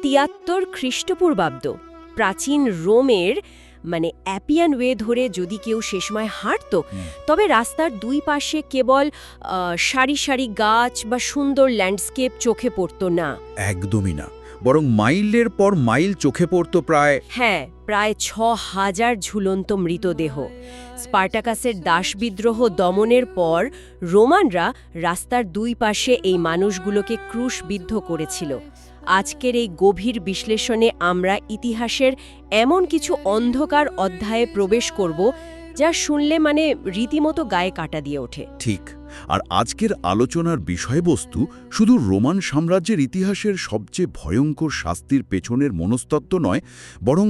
73 খ্রিস্টপূর্বাব্দ। প্রাচীন রোমের অ্যাপিয়ান ওয়ে ধরে যদি কেউ সে সময় হাঁটত, তবে রাস্তার দুই পাশে কেবল সারি সারি গাছ বা সুন্দর ল্যান্ডস্কেপ চোখে পড়ত না। একদমই না, বরং মাইলের পর মাইল চোখে পড়ত প্রায় ৬,০০০ ঝুলন্ত মৃতদেহ। স্পার্টাকাসের দাসবিদ্রোহ দমনের পর রোমানরা রাস্তার দুই পাশে এই মানুষগুলোকে ক্রুশবিদ্ধ করেছিল। আজকের এই গভীর বিশ্লেষণে আমরা ইতিহাসের এমন কিছু অন্ধকার অধ্যায়ে প্রবেশ করব যা শুনলে রীতিমতো গায়ে কাটা দিয়ে ওঠে। ঠিক। আর আজকের আলোচনার বিষয়বস্তু শুধু রোমান সাম্রাজ্যের ইতিহাসের সবচেয়ে ভয়ঙ্কর শাস্তির পেছনের মনস্তত্ত্ব নয়, বরং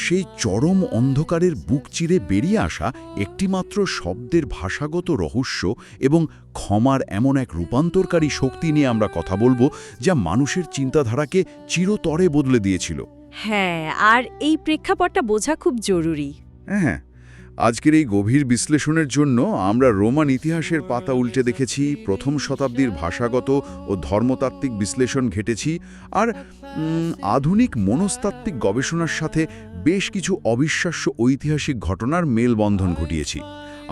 সেই চরম অন্ধকারের বুক চিরে বেরিয়ে আসা একটিমাত্র শব্দের ভাষাগত রহস্য এবং ক্ষমার এমন এক রূপান্তরকারী শক্তি নিয়ে আমরা কথা বলবো, যা মানুষের চিন্তাধারাকে চিরতরে বদলে দিয়েছিল। আর এই প্রেক্ষাপটটা বোঝা খুব জরুরি। হ্যাঁ, আজকের এই গভীর বিশ্লেষণের জন্য আমরা রোমান ইতিহাসের পাতা উল্টে দেখেছি, প্রথম শতাব্দীর ভাষাগত ও ধর্মতাত্ত্বিক বিশ্লেষণ ঘেটেছি, আর আধুনিক মনস্তাত্ত্বিক গবেষণার সাথে বেশ কিছু অবিশ্বাস্য ঐতিহাসিক ঘটনার মেলবন্ধন ঘটিয়েছি।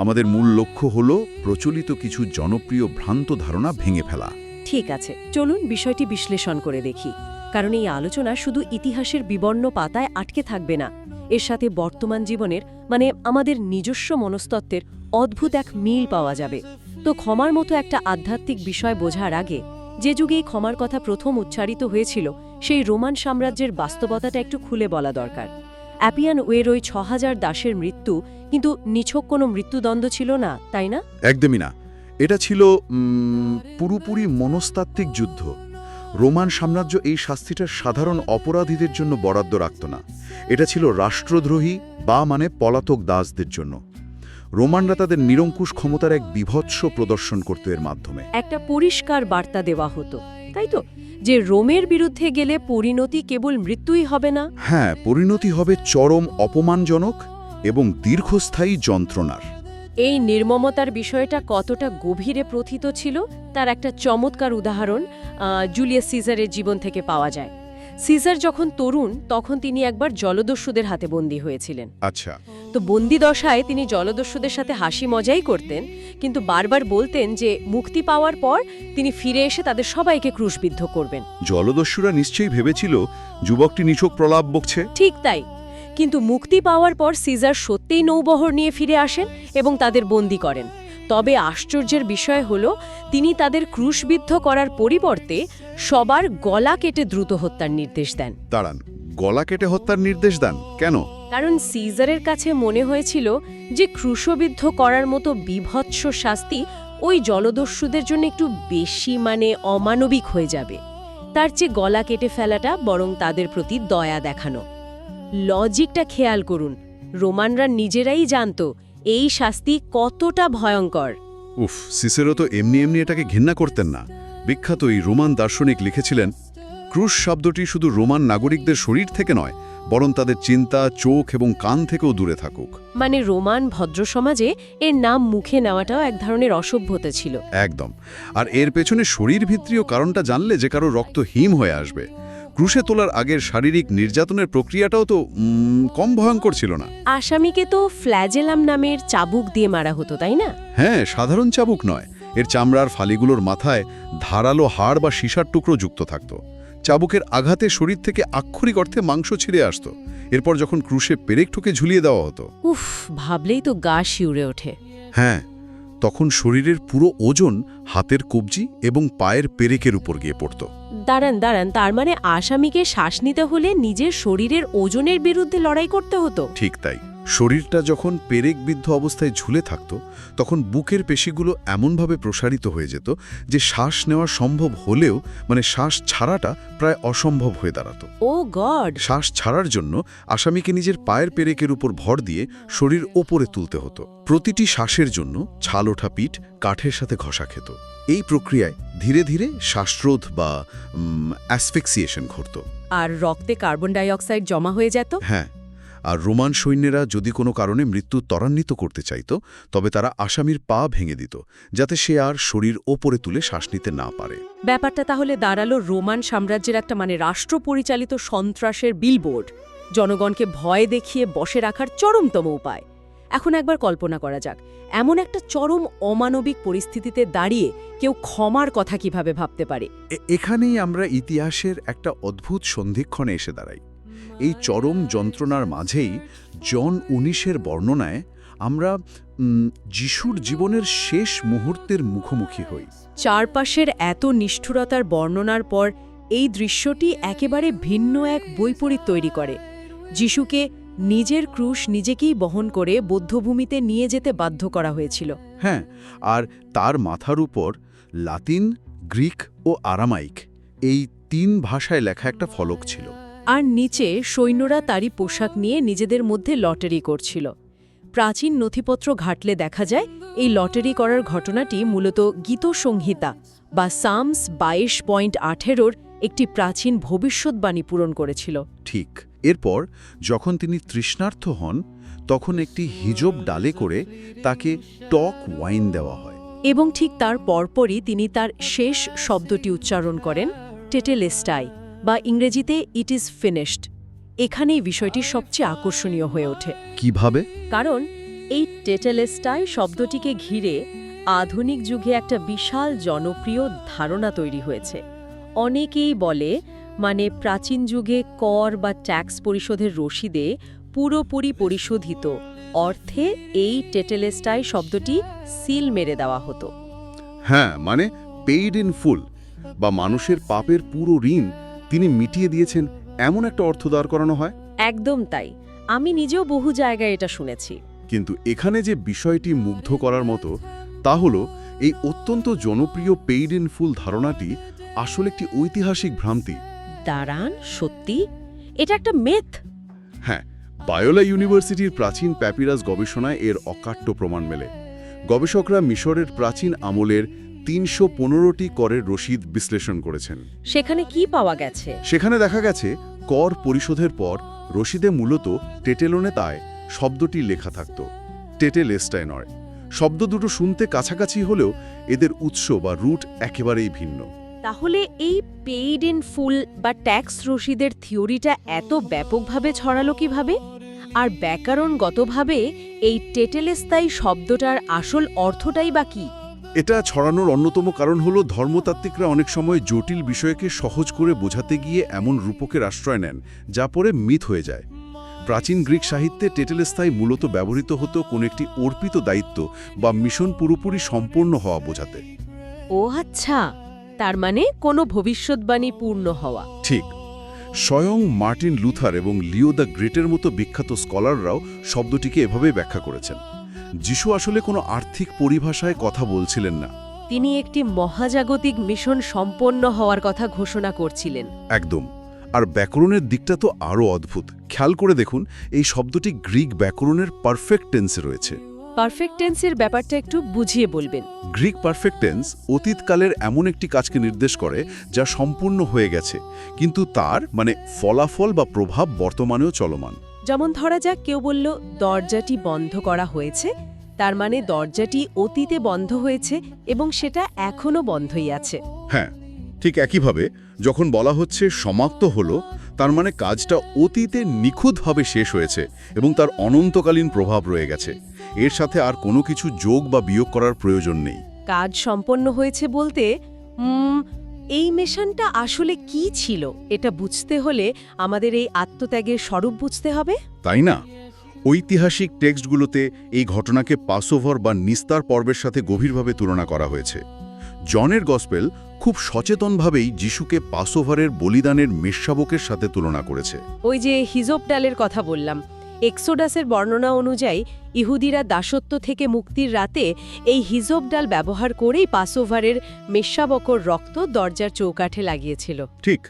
আমাদের মূল লক্ষ্য হল প্রচলিত কিছু জনপ্রিয় ভ্রান্ত ধারণা ভেঙে ফেলা। ঠিক আছে, চলুন বিষয়টি বিশ্লেষণ করে দেখি। কারণ এই আলোচনা শুধু ইতিহাসের বিবর্ণ পাতায় আটকে থাকবে না, এর সাথে বর্তমান জীবনের আমাদের নিজস্ব মনস্তত্ত্বের অদ্ভুত এক মিল পাওয়া যাবে। তো ক্ষমার মতো একটা আধ্যাত্মিক বিষয় বোঝার আগে, যে যুগে এই ক্ষমার কথা প্রথম উচ্চারিত হয়েছিল, সেই রোমান সাম্রাজ্যের বাস্তবতাটা একটু খুলে বলা দরকার। অ্যাপিয়ান ওয়ের ওই ৬,০০০ দাসের মৃত্যু কিন্তু নিছক কোনো মৃত্যুদণ্ড ছিল না, তাই না? একদমই না। এটা ছিল পুরোপুরি মনস্তাত্ত্বিক যুদ্ধ। রোমান সাম্রাজ্য এই শাস্তিটা সাধারণ অপরাধীদের জন্য বরাদ্দ রাখত না। এটা ছিল রাষ্ট্রদ্রোহী বা পলাতক দাসদের জন্য। রোমানরা তাদের নিরঙ্কুশ ক্ষমতার এক বিভৎস প্রদর্শন করত এর মাধ্যমে। একটা পরিষ্কার বার্তা দেওয়া হতো, তাই তো, যে রোমের বিরুদ্ধে গেলে পরিণতি কেবল মৃত্যুই হবে না। হ্যাঁ, পরিণতি হবে চরম অপমানজনক এবং দীর্ঘস্থায়ী যন্ত্রণার। এই নির্মমতার বিষয়টা কতটা গভীরে প্রথিত ছিল তার একটা চমৎকার উদাহরণ জুলিয়াস সিজারের জীবন থেকে পাওয়া যায়। সিজার যখন তরুণ, তখন তিনি একবার জলদস্যুদের হাতে বন্দী হয়েছিলেন। আচ্ছা। তো বন্দী দশায় তিনি জলদস্যুদের সাথে হাসি মজাই করতেন, কিন্তু বারবার বলতেন যে মুক্তি পাওয়ার পর তিনি ফিরে এসে তাদের সবাইকে ক্রুশবিদ্ধ করবেন। জলদস্যুরা নিশ্চয়ই ভেবেছিল যুবকটি নিছক প্রলাপ বকছে। ঠিক তাই। কিন্তু মুক্তি পাওয়ার পর সিজার সত্যিই নৌবহর নিয়ে ফিরে আসেন এবং তাদের বন্দী করেন। তবে আশ্চর্যের বিষয় হল, তিনি তাদের ক্রুশবিদ্ধ করার পরিবর্তে সবার গলা কেটে দ্রুত হত্যার নির্দেশ দেন। দাঁড়ান, গলা কেটে হত্যার নির্দেশ দেন কেন? কারণ সিজারের কাছে মনে হয়েছিল যে ক্রুশবিদ্ধ করার মতো বিভৎস শাস্তি ওই জলদস্যুদের জন্য একটু বেশি অমানবিক হয়ে যাবে। তার চেয়ে গলা কেটে ফেলাটা বরং তাদের প্রতি দয়া দেখানো। লজিকটা খেয়াল করুন, রোমানরা নিজেরাই জানত এই শাস্তি কতটা ভয়ঙ্কর। সিসেরো তো এমনি এটাকে ঘৃণা করতেন না। বিখ্যাত এই রোমান দার্শনিক লিখেছিলেন, ক্রুশ শব্দটি শুধু রোমান নাগরিকদের শরীর থেকে নয়, বরং তাদের চিন্তা, চোখ এবং কান থেকেও দূরে থাকুক। রোমান ভদ্র সমাজে এর নাম মুখে নেওয়াটাও এক ধরনের অসভ্যতা ছিল। একদম। আর এর পেছনে শরীরভিত্তিক কারণটা জানলে যে কারো রক্ত হিম হয়ে আসবে। ক্রুশে তোলার আগের শারীরিক নির্যাতনের প্রক্রিয়াটাও তো কম ভয়ঙ্কর ছিল না। আসামিকে তো ফ্ল্যাজেলাম নামের চাবুক দিয়ে মারা হতো, তাই না? হ্যাঁ, সাধারণ চাবুক নয়। এর চামড়ার ফালিগুলোর মাথায় ধারালো হাড় বা সীসার টুকরো যুক্ত থাকত। চাবুকের আঘাতে শরীর থেকে আক্ষরিক অর্থে মাংস ছিঁড়ে আসত। এরপর যখন ক্রুশে পেরেক ঠুকে ঝুলিয়ে দেওয়া হতো, ভাবলেই তো গা শিউরে ওঠে। হ্যাঁ, তখন শরীরের পুরো ওজন হাতের কবজি এবং পায়ের পেরেকের উপর গিয়ে পড়ত। দাঁড়ান, তার আসামিকে শ্বাস নিতে হলে নিজের শরীরের ওজনের বিরুদ্ধে লড়াই করতে হতো? ঠিক তাই। শরীরটা যখন পেরেকবিদ্ধ অবস্থায় ঝুলে থাকত, তখন বুকের পেশিগুলো এমনভাবে প্রসারিত হয়ে যেত যে শ্বাস নেওয়া সম্ভব হলেও শ্বাস ছাড়াটা প্রায় অসম্ভব হয়ে দাঁড়াত। ও গড! শ্বাস ছাড়ার জন্য আসামিকে নিজের পায়ের পেরেকের উপর ভর দিয়ে শরীর ওপরে তুলতে হতো। প্রতিটি শ্বাসের জন্য ছাল ওঠা পিঠ কাঠের সাথে ঘষা খেত। এই প্রক্রিয়ায় ধীরে ধীরে শ্বাসরোধ বা অ্যাসফিক্সিয়েশন ঘটত। আর রক্তে কার্বন ডাই অক্সাইড জমা হয়ে যেত। হ্যাঁ, আর রোমান সৈন্যেরা যদি কোনো কারণে মৃত্যু ত্বরান্বিত করতে চাইত তবে তারা আসামির পা ভেঙে দিত যাতে সে আর শরীর ওপরে তুলে শ্বাস নিতে না পারে। ব্যাপারটা তাহলে দাঁড়ালো রোমান সাম্রাজ্যের একটা রাষ্ট্র পরিচালিত সন্ত্রাসের বিলবোর্ড, জনগণকে ভয় দেখিয়ে বসে রাখার চরমতম উপায়। এখন একবার কল্পনা করা যাক, এমন একটা চরম অমানবিক পরিস্থিতিতে দাঁড়িয়ে কেউ ক্ষমার কথা কিভাবে ভাবতে পারে। এখানেই আমরা ইতিহাসের একটা অদ্ভুত সন্ধিক্ষণে এসে দাঁড়াই। এই চরম যন্ত্রণার মাঝেই জন 19-এর বর্ণনায় আমরা যিশুর জীবনের শেষ মুহূর্তের মুখোমুখি হই। চারপাশের এত নিষ্ঠুরতার বর্ণনার পর এই দৃশ্যটি একেবারে ভিন্ন এক বৈপরীত তৈরি করে। যিশুকে নিজের ক্রুশ নিজেকেই বহন করে বধ্যভূমিতে নিয়ে যেতে বাধ্য করা হয়েছিল। হ্যাঁ, আর তার মাথার উপর লাতিন, গ্রিক ও আরামাইক এই 3 ভাষায় লেখা একটা ফলক ছিল। আর নিচে সৈন্যরা তারই পোশাক নিয়ে নিজেদের মধ্যে লটারি করছিল। প্রাচীন নথিপত্র ঘাটলে দেখা যায় এই লটারি করার ঘটনাটি মূলত গীতসংহিতা বা সামস 22.18-র একটি প্রাচীন ভবিষ্যদ্বাণী পূরণ করেছিল। ঠিক। এরপর যখন তিনি তৃষ্ণার্ত হন তখন একটি হিজব ডালে করে তাকে টক ওয়াইন দেওয়া হয়। এবং ঠিক তার পরপরই তিনি তার শেষ শব্দটি উচ্চারণ করেন, টেটেলেস্টাই, বা ইংরেজিতে ইট ইজ ফিনিশড। এখানেই বিষয়টি সবচেয়ে আকর্ষণীয় হয়ে ওঠে। কিভাবে? কারণ এই টেটেলেস্টাই শব্দটিকে ঘিরে আধুনিক যুগে একটা বিশাল জনপ্রিয় ধারণা তৈরি হয়েছে। অনেকেই বলে প্রাচীন যুগে কর বা ট্যাক্স পরিশোধের রসিদে পুরোপুরি পরিশোধিত অর্থে এই টেটেলেস্টাই শব্দটি সিল মেরে দেওয়া হতো। হ্যাঁ, পেইড ইন ফুল, বা মানুষের পাপের পুরো ঋণ তিনি মিটিয়ে দিয়েছেন, এমন একটা অর্থ দাঁড় করানো হয়। একদম তাই, আমি নিজেও বহু জায়গায় এটা শুনেছি। কিন্তু এখানে যে বিষয়টি মুগ্ধ করার মতো তা হলো এই অত্যন্ত জনপ্রিয় পেইড ইন ফুল ধারণাটি আসলে একটি ঐতিহাসিক ভ্রান্তি। দাঁড়ান, সত্যি এটা একটা মিথ? হ্যাঁ, বায়োলা ইউনিভার্সিটির প্রাচীন প্যাপিরাস গবেষণায় এর অকাট্য প্রমাণ মেলে। গবেষকরা মিশরের প্রাচীন আমলের 315টি করের রসিদ বিশ্লেষণ করেছেন। সেখানে কি পাওয়া গেছে? সেখানে দেখা গেছে কর পরিশোধের পর রসিদে মূলত টেটেলোনেতায় শব্দটি লেখা থাকত, টেটেলেস্টায় নয়। শব্দ দুটো শুনতে কাছাকাছি হলেও এদের উৎস বা রুট একেবারেই ভিন্ন। তাহলে এই পেইড ইন ফুল বা ট্যাক্স রসিদের থিওরিটা এত ব্যাপকভাবে ছড়ালো কিভাবে? আর ব্যাকরণগতভাবে এই টেটেলেস্তাই শব্দটার আসল অর্থটাই বা কি? এটা ছড়ানোর অন্যতম কারণ হলো ধর্মতাত্ত্বিকরা অনেক সময় জটিল বিষয়কে সহজ করে বোঝাতে গিয়ে এমন রূপকের আশ্রয় নেন যা পরে মিথ হয়ে যায়। প্রাচীন গ্রিক সাহিত্যে টেটেলেস্তাই মূলত ব্যবহৃত হতো কোনো একটি অর্পিত দায়িত্ব বা মিশন পুরোপুরি সম্পূর্ণ হওয়া বোঝাতে। ও আচ্ছা, তার কোনো ভবিষ্যদ্বাণী পূর্ণ হওয়া। ঠিক। স্বয়ং মার্টিন লুথার এবং লিও দ্য গ্রেটের মতো বিখ্যাত স্কলাররাও শব্দটিকে এভাবে ব্যাখ্যা করেছেন। যিশু আসলে কোনো আর্থিক পরিভাষায় কথা বলছিলেন না, তিনি একটি মহাজাগতিক মিশন সম্পন্ন হওয়ার কথা ঘোষণা করছিলেন। একদম। আর ব্যাকরণের দিকটা তো আরও অদ্ভুত। খেয়াল করে দেখুন, এই শব্দটি গ্রিক ব্যাকরণের পারফেক্ট টেন্সে রয়েছে। পারফেক্ট টেন্সের ব্যাপারটা একটু বুঝিয়ে বলবেন। গ্রিক পারফেক্ট টেন্স অতীতকালের এমন একটি কাজকে নির্দেশ করে যা সম্পূর্ণ হয়ে গেছে, কিন্তু তার ফলাফল বা প্রভাব বর্তমানেও চলমান। যেমন ধরা যাক, কেউ বলল দরজাটি বন্ধ করা হয়েছে, তার দরজাটি অতীতে বন্ধ হয়েছে এবং সেটা এখনো বন্ধই আছে। হ্যাঁ, ঠিক একইভাবে যখন বলা হচ্ছে সমাপ্ত হলো, তার কাজটা অতীতে নিখুঁতভাবে শেষ হয়েছে এবং তার অনন্তকালীন প্রভাব রয়ে গেছে। এর সাথে আর কোনো কিছু যোগ বা বিয়োগ করার প্রয়োজন নেই। কাজ সম্পন্ন হয়েছে বলতে এই মিশনটা আসলে কি ছিল এটা বুঝতে হলে আমাদের এই আত্মত্যাগের স্বরূপ বুঝতে হবে, তাই না? ঐতিহাসিক টেক্সটগুলোতে এই ঘটনাকে পাসওভার বা নিস্তার পর্বের সাথে গভীরভাবে তুলনা করা হয়েছে। জনের গসপেল খুব সচেতনভাবেই যিশুকে পাসওভারের বলিদানের মেষশাবকের সাথে তুলনা করেছে। ওই যে হিজব ডালের কথা বললাম, এক্সোডাসের বর্ণনা অনুযায়ী ইহুদিরা দাসত্ব থেকে মুক্তির রাতে এই হিজব ডাল ব্যবহার করেই পাসওভারের মেষশাবকর রক্ত দরজার চৌকাঠে লাগিয়েছিল। ঠিক,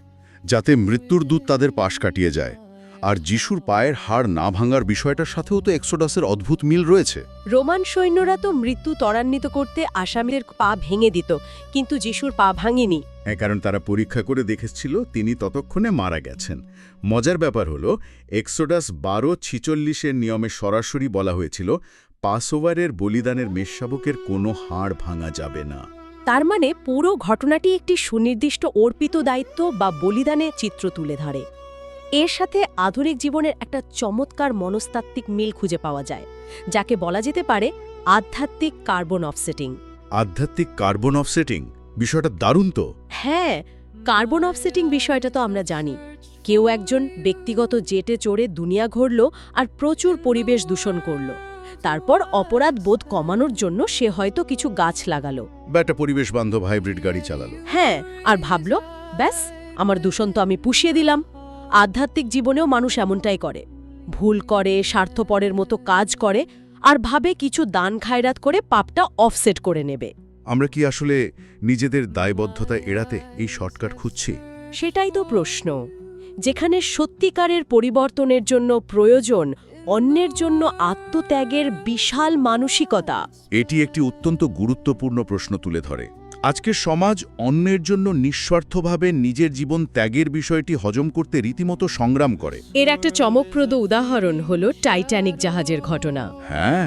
যাতে মৃত্যুর দূত তাদের পাশ কাটিয়ে যায়। আর যিশুর পায়ের হাড় না ভাঙার বিষয়টার সাথেও তো এক্সোডাসের অদ্ভুত মিল রয়েছে। রোমান সৈন্যরা তো মৃত্যু ত্বরান্বিত করতে আসামিদের পা ভেঙে দিত, কিন্তু যিশুর পা ভাঙেনি। হ্যাঁ, কারণ তারা পরীক্ষা করে দেখেছিল তিনি ততক্ষণে মারা গেছেন। মজার ব্যাপার হলো এক্সোডাস 12:46 নিয়মে সরাসরি বলা হয়েছিল পাসওভারের বলিদানের মেষশাবকের কোনো হাড় ভাঙা যাবে না। তার মানে পুরো ঘটনাটি একটি সুনির্দিষ্ট অর্পিত দায়িত্ব বা বলিদানের চিত্র তুলে ধরে। এর সাথে আধুনিক জীবনের একটা চমৎকার মনস্তাত্ত্বিক মিল খুঁজে পাওয়া যায়, যাকে বলা যেতে পারে আধ্যাত্মিক কার্বন অফসেটিং। আধ্যাত্মিক কার্বন অফসেটিং বিষয়টা দারুণ তো। হ্যাঁ, কার্বন অফসেটিং বিষয়টা তো আমরা জানি। কেউ একজন ব্যক্তিগত জেটে চড়ে দুনিয়া ঘুরল আর প্রচুর পরিবেশ দূষণ করল। তারপর অপরাধ বোধ কমানোর জন্য সে হয়তো কিছু গাছ লাগালো বা একটা পরিবেশ বান্ধব হাইব্রিড গাড়ি চালালো। হ্যাঁ, আর ভাবল, ব্যাস, আমার দূষণ তো আমি পুষিয়ে দিলাম। আধ্যাত্মিক জীবনেও মানুষ এমনটাই করে, ভুল করে, স্বার্থপরের মতো কাজ করে, আর ভাবে কিছু দান খায়রাত করে পাপটা অফসেট করে নেবে। আমরা কি আসলে নিজেদের দায়বদ্ধতা এড়াতে এই শর্টকাট খুঁজছি? সেটাই তো প্রশ্ন। যেখানে সত্যিকারের পরিবর্তনের জন্য প্রয়োজন অন্যের জন্য আত্মত্যাগের বিশাল মানসিকতা। এটি একটি অত্যন্ত গুরুত্বপূর্ণ প্রশ্ন তুলে ধরে। আজকের সমাজ অন্যের জন্য নিঃস্বার্থভাবে নিজের জীবন ত্যাগের বিষয়টি হজম করতে রীতিমতো সংগ্রাম করে। এর একটা চমকপ্রদ উদাহরণ হল টাইটানিক জাহাজের ঘটনা। হ্যাঁ,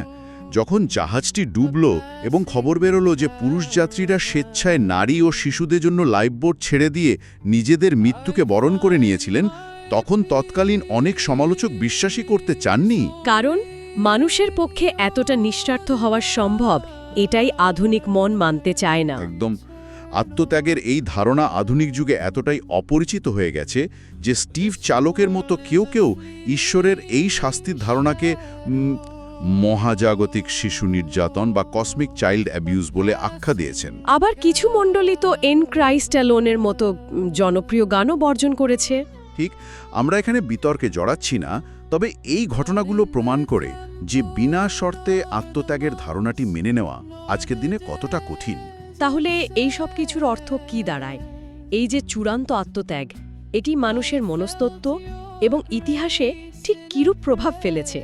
যখন জাহাজটি ডুবল এবং খবর বেরোলো যে পুরুষ যাত্রীরা স্বেচ্ছায় নারী ও শিশুদের জন্য লাইফবোট ছেড়ে দিয়ে নিজেদের মৃত্যুকে বরণ করে নিয়েছিলেন, তখন তৎকালীন অনেক সমালোচক বিশ্বাসই করতে চাননি। কারণ মানুষের পক্ষে এতটা নিঃস্বার্থ হওয়া সম্ভব, এটাই আধুনিক মন মানতে চায় না। একদম। আত্মত্যাগের এই ধারণা আধুনিক যুগে এতটাই অপরিচিত হয়ে গেছে যে স্টিভ চালকের মতো কেউ কেউ ঈশ্বরের এই শাস্তির ধারণাকে মহাজাগতিক শিশু নির্যাতন বা কসমিক চাইল্ড অ্যাবিউজ বলে আখ্যা দিয়েছেন। আবার কিছু মণ্ডলী তো এন ক্রাইস্ট অ্যালোনের মতো জনপ্রিয় গানও বর্জন করেছে। ঠিক, আমরা এখানে বিতর্কে জড়াচ্ছি না, তবে এই ঘটনাগুলো প্রমাণ করে যে বিনা শর্তে আত্মত্যাগের ধারণাটি মেনে নেওয়া আজকের দিনে কতটা কঠিন। তাহলে এই সব কিছুর অর্থ কি দাঁড়ায়? এই যে চূড়ান্ত আত্মত্যাগ, এটি মানুষের মনস্তত্ত্ব এবং ইতিহাসে ঠিক কিরূপ প্রভাব ফেলেছে?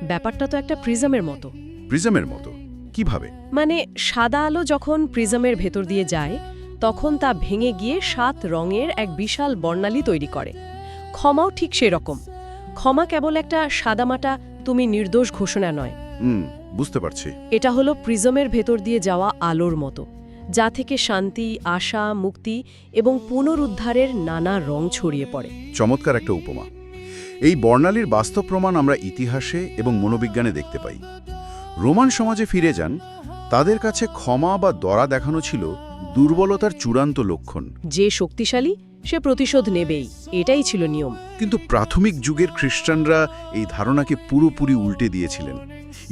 ব্যাপারটা তো একটা প্রিজমের মতো। প্রিজমের মতো কিভাবে? মানে সাদা আলো যখন প্রিজমের ভেতর দিয়ে যায়, তখন তা ভেঙে গিয়ে 7 রঙের এক বিশাল বর্ণালী তৈরি করে। ক্ষমাও ঠিক সেরকম। ক্ষমা কেবল একটা সাদামাটা তুমি নির্দোষ ঘোষণা নয়। বুঝতে পারছি। এটা হলো প্রিজমের ভেতর দিয়ে যাওয়া আলোর মতো, যা থেকে শান্তি, আশা, মুক্তি এবং পুনরুদ্ধারের নানা রং ছড়িয়ে পড়ে। চমৎকার একটা উপমা। এই বর্ণালীর বাস্তব প্রমাণ আমরা ইতিহাসে এবং মনোবিজ্ঞানে দেখতে পাই। রোমান সমাজে ফিরে যান, তাদের কাছে ক্ষমা বা দয়া দেখানো ছিল দুর্বলতার চূড়ান্ত লক্ষণ। যে শক্তিশালী সে প্রতিশোধ নেবেই, এটাই ছিল নিয়ম। কিন্তু প্রাথমিক যুগের খ্রিস্টানরা এই ধারণাকে পুরোপুরি উল্টে দিয়েছিলেন।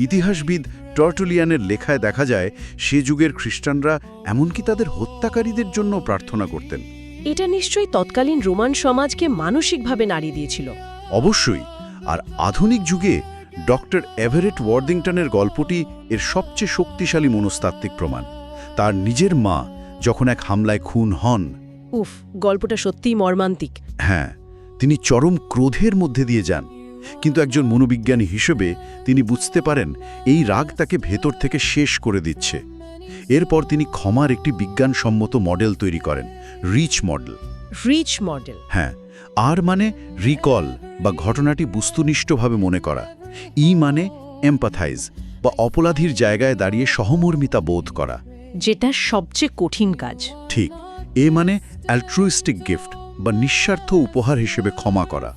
ইতিহাসবিদ টার্টুলিয়ানের লেখায় দেখা যায় সে যুগের খ্রিস্টানরা এমনকি তাদের হত্যাকারীদের জন্য প্রার্থনা করতেন। এটা নিশ্চয়ই তৎকালীন রোমান সমাজকে মানসিকভাবে নাড়িয়ে দিয়েছিল। অবশ্যই। আর আধুনিক যুগে ডক্টর এভারেট ওয়ার্দিংটনের গল্পটি এর সবচেয়ে শক্তিশালী মনস্তাত্ত্বিক প্রমাণ। তার নিজের মা যখন এক হামলায় খুন হন, উফ, গল্পটা সত্যিই মর্মান্তিক। হ্যাঁ, তিনি চরম ক্রোধের মধ্যে দিয়ে যান। কিন্তু একজন মনোবিজ্ঞানী হিসেবে তিনি বুঝতে পারেন এই রাগ তাকে ভেতর থেকে শেষ করে দিচ্ছে। এরপর তিনি ক্ষমার একটি বিজ্ঞানসম্মত মডেল তৈরি করেন, রিচ মডেল। Rich model? হ্যাঁ, আর মানে রিকল বা ঘটনাটি বস্তুনিষ্ঠভাবে মনে করা। ই মানে এম্পাথাইজ বা অপরাধীর জায়গায় দাঁড়িয়ে সহমর্মিতা বোধ করা, যেটা সবচেয়ে কঠিন কাজ। ঠিক। এ মানে অ্যালট্রুইস্টিক গিফট বা নিঃস্বার্থ উপহার হিসেবে ক্ষমা করা।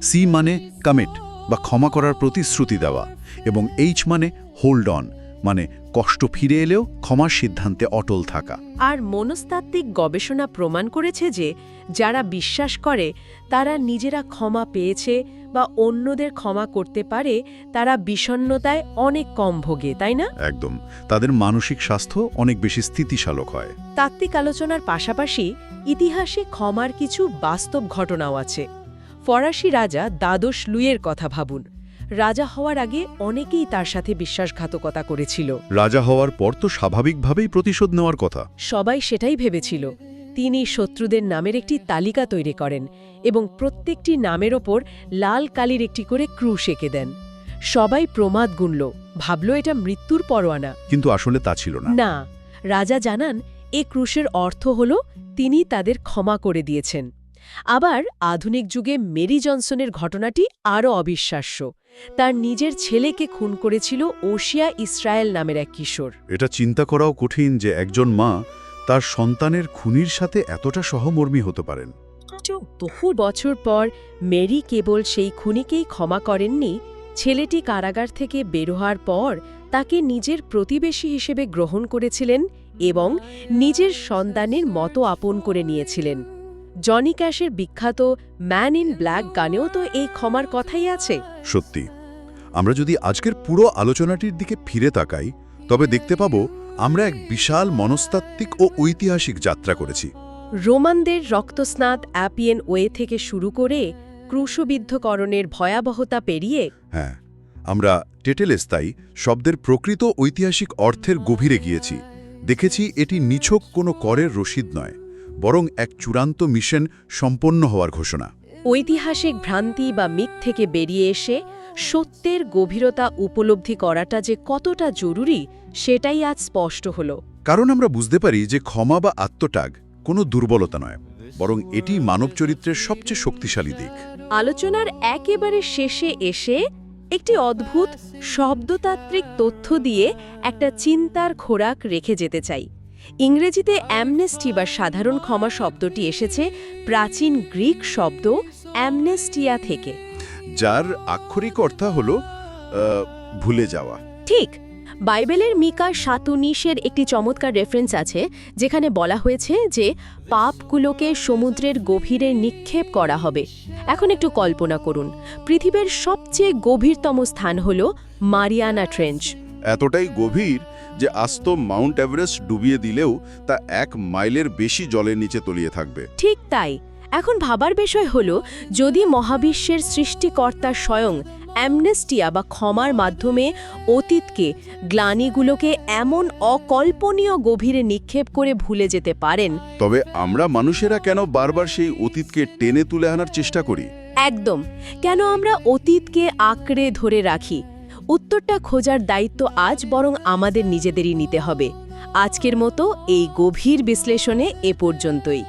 সি মানে কমিট বা ক্ষমা করার প্রতিশ্রুতি দেওয়া। এবং এইচ মানে হোল্ড অন, মানে কষ্ট ফিরে এলেও ক্ষমার সিদ্ধান্তে অটল থাকা। আর মনস্তাত্ত্বিক গবেষণা প্রমাণ করেছে যে যারা বিশ্বাস করে তারা নিজেরা ক্ষমা পেয়েছে বা অন্যদের ক্ষমা করতে পারে, তারা বিষণ্ণতায় অনেক কম ভোগে, তাই না? একদম। তাদের মানসিক স্বাস্থ্য অনেক বেশি স্থিতিশালক হয়। তাত্ত্বিক আলোচনার পাশাপাশি ইতিহাসে ক্ষমার কিছু বাস্তব ঘটনাও আছে। ফরাসি রাজা দ্বাদশ লুইয়ের কথা ভাবুন। রাজা হওয়ার আগে অনেকেই তার সাথে বিশ্বাসঘাতকতা করেছিল। রাজা হওয়ার পর তো স্বাভাবিকভাবেই প্রতিশোধ নেওয়ার কথা। সবাই সেটাই ভেবেছিল। তিনি শত্রুদের নামের একটি তালিকা তৈরি করেন এবং প্রত্যেকটি নামের ওপর লাল কালির একটি করে ক্রুশ এঁকে দেন। সবাই প্রমাদ গুনল, ভাবল এটা মৃত্যুর পরোয়ানা। কিন্তু আসলে তা ছিল না। না, রাজা জানান এ ক্রুশের অর্থ হল তিনি তাদের ক্ষমা করে দিয়েছেন। আবার আধুনিক যুগে মেরি জনসনের ঘটনাটি আরও অবিশ্বাস্য। তার নিজের ছেলেকে খুন করেছিল ওশিয়া ইসরায়েল নামের এক কিশোর। এটা চিন্তা করাও কঠিন যে একজন মা তার সন্তানের খুনির সাথে এতটা সহমর্মী হতে পারেন। বহু বছর পর মেরি কেবল সেই খুনিকেই ক্ষমা করেননি, ছেলেটি কারাগার থেকে বের হওয়ার পর তাকে নিজের প্রতিবেশী হিসেবে গ্রহণ করেছিলেন এবং নিজের সন্তানের মতো আপন করে নিয়েছিলেন। জনি ক্যাশের বিখ্যাত ম্যান ইন ব্ল্যাক গানেও তো এই ক্ষমার কথাই আছে। সত্যি, আমরা যদি আজকের পুরো আলোচনাটির দিকে ফিরে তাকাই, তবে দেখতে পাব আমরা এক বিশাল মনস্তাত্ত্বিক ও ঐতিহাসিক যাত্রা করেছি। রোমানদের রক্তস্নাত অ্যাপিয়েন ওয়ে থেকে শুরু করে ক্রুশবিদ্ধকরণের ভয়াবহতা পেরিয়ে হ্যাঁ, আমরা টেটেলেস্তাই শব্দের প্রকৃত ঐতিহাসিক অর্থের গভীরে গিয়েছি। দেখেছি এটি নিছক কোনো করের রসিদ নয়, বরং এক চূড়ান্ত মিশন সম্পন্ন হওয়ার ঘোষণা। ঐতিহাসিক ভ্রান্তি বা মিথ থেকে বেরিয়ে এসে সত্যের গভীরতা উপলব্ধি করাটা যে কতটা জরুরি সেটাই আজ স্পষ্ট হল। কারণ আমরা বুঝতে পারি যে ক্ষমা বা আত্মত্যাগ কোনো দুর্বলতা নয়, বরং এটি মানব চরিত্রের সবচেয়ে শক্তিশালী দিক। আলোচনার একেবারে শেষে এসে একটি অদ্ভুত শব্দতাত্ত্বিক তথ্য দিয়ে একটা চিন্তার খোরাক রেখে যেতে চাই। ইংরেজিতে অ্যামনেস্টি বা সাধারণ ক্ষমা শব্দটি এসেছে প্রাচীন গ্রিক শব্দ অ্যামনেস্টিয়া থেকে, যার আক্ষরিক অর্থ হল ভুলে যাওয়া। ঠিক। বাইবেলের মিকা ৭:১৯-এর একটি চমৎকার রেফারেন্স আছে, যেখানে বলা হয়েছে যে পাপগুলোকে সমুদ্রের গভীরে নিক্ষেপ করা হবে। এখন একটু কল্পনা করুন, পৃথিবীর সবচেয়ে গভীরতম স্থান হল মারিয়ানা ট্রেঞ্চ। এতটাই গভীর যে আস্ত মাউন্ট এভারেস্ট ডুবিয়ে দিলেও তা ১ মাইলের বেশি জলের নিচে তলিয়ে থাকবে। ঠিক তাই। এখন ভাবার বিষয় হল, যদি মহাবিশ্বের সৃষ্টিকর্তা স্বয়ং অ্যামনেস্টিয়া বা ক্ষমার মাধ্যমে অতীতকে, গ্লানিগুলোকে এমন অকল্পনীয় গভীরে নিক্ষেপ করে ভুলে যেতে পারেন, তবে আমরা মানুষেরা কেন বারবার সেই অতীতকে টেনে তুলে আনার চেষ্টা করি? একদম, কেন আমরা অতীতকে আঁকড়ে ধরে রাখি? উত্তরটা খোঁজার দায়িত্ব আজ বরং আমাদের নিজেদেরই নিতে হবে। আজকের মতো এই গভীর বিশ্লেষণে এ পর্যন্তই।